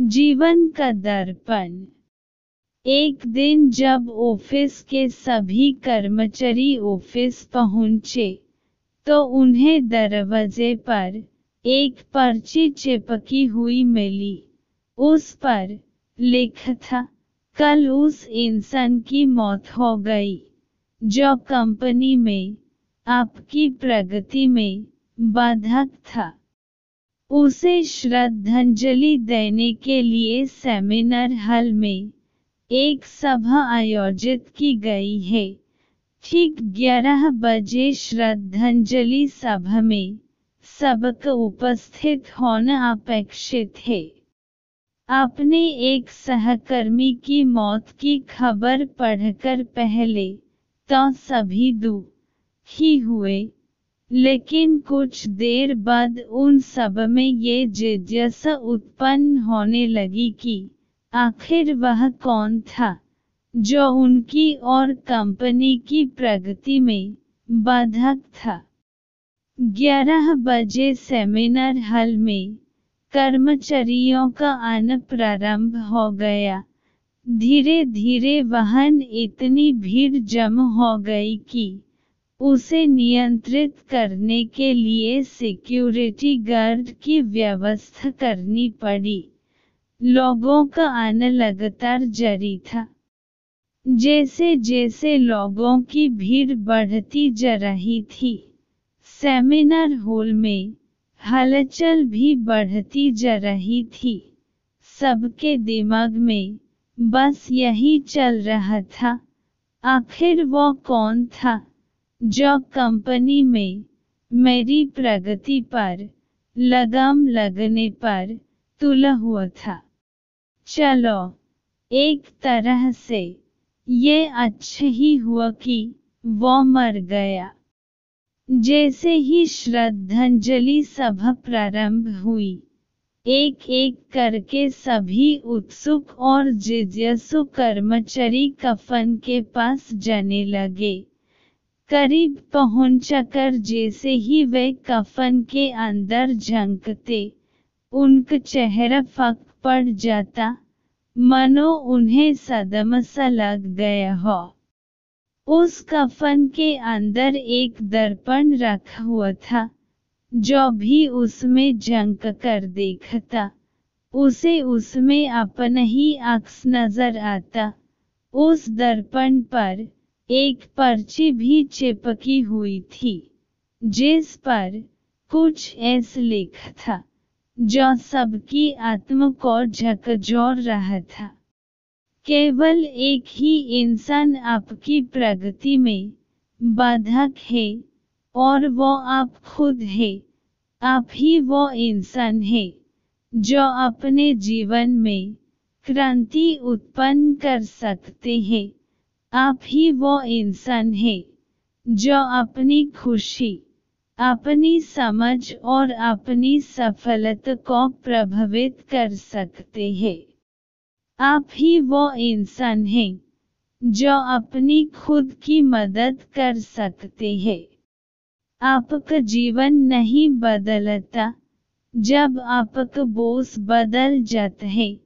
जीवन का दर्पण। एक दिन जब ऑफिस के सभी कर्मचारी ऑफिस पहुंचे, तो उन्हें दरवाजे पर एक पर्ची चिपकी हुई मिली। उस पर लिखा था, कल उस इंसान की मौत हो गई जो कंपनी में आपकी प्रगति में बाधक था। उसे श्रद्धांजलि देने के लिए सेमिनार हॉल में एक सभा आयोजित की गई है। ठीक 11 बजे श्रद्धांजलि सभा में सबका उपस्थित होना अपेक्षित है। आपने एक सहकर्मी की मौत की खबर पढ़कर पहले तो सभी दुखी हुए, लेकिन कुछ देर बाद उन सब में ये जिज्ञासा उत्पन्न होने लगी कि आखिर वह कौन था जो उनकी और कंपनी की प्रगति में बाधक था। 11 बजे सेमिनार हॉल में कर्मचारियों का आना प्रारंभ हो गया। धीरे धीरे वहां इतनी भीड़ जमा हो गई कि उसे नियंत्रित करने के लिए सिक्योरिटी गार्ड की व्यवस्था करनी पड़ी। लोगों का आना लगातार जारी था। जैसे जैसे लोगों की भीड़ बढ़ती जा रही थी, सेमिनार हॉल में हलचल भी बढ़ती जा रही थी। सबके दिमाग में बस यही चल रहा था, आखिर वो कौन था जो कंपनी में मेरी प्रगति पर लगाम लगने पर तुला हुआ था। चलो, एक तरह से ये अच्छा ही हुआ कि वो मर गया। जैसे ही श्रद्धांजलि सभा प्रारंभ हुई, एक एक करके सभी उत्सुक और जिज्ञासु कर्मचारी कफन के पास जाने लगे। करीब पहुंचकर जैसे ही वे कफन के अंदर झांकते, उनका चेहरा फक पड़ जाता, मानो उन्हें सदमा सा लग गया हो। उस कफन के अंदर एक दर्पण रखा हुआ था। जो भी उसमें झांक कर देखता, उसे उसमें अपना ही अक्स नजर आता। उस दर्पण पर एक पर्ची भी चिपकी हुई थी, जिस पर कुछ ऐसा लिखा था जो सबकी आत्मा को झकझोर रहा था। केवल एक ही इंसान आपकी प्रगति में बाधक है, और वो आप खुद है। आप ही वो इंसान है जो अपने जीवन में क्रांति उत्पन्न कर सकते हैं। आप ही वो इंसान है जो अपनी खुशी, अपनी समझ और अपनी सफलता को प्रभावित कर सकते हैं। आप ही वो इंसान हैं जो अपनी खुद की मदद कर सकते हैं। आपका जीवन नहीं बदलता जब आपका बॉस बदल जाता है।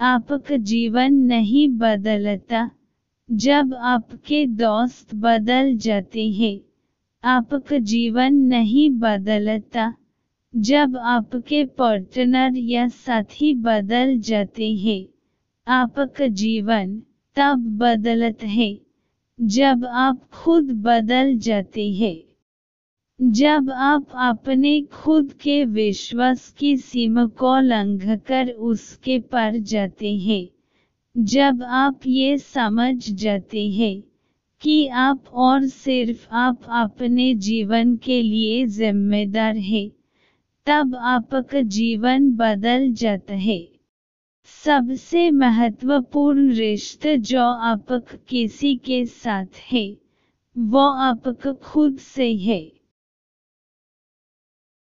आपका जीवन नहीं बदलता जब आपके दोस्त बदल जाते हैं। आपका जीवन नहीं बदलता जब आपके पार्टनर या साथी बदल जाते हैं। आपका जीवन तब बदलता है जब आप खुद बदल जाते हैं। जब आप अपने खुद के विश्वास की सीमा को लंघकर उसके पार जाते हैं। जब आप ये समझ जाते हैं कि आप और सिर्फ आप अपने जीवन के लिए जिम्मेदार हैं, तब आपका जीवन बदल जाता है। सबसे महत्वपूर्ण रिश्ता जो आपका किसी के साथ है, वो आपका खुद से है।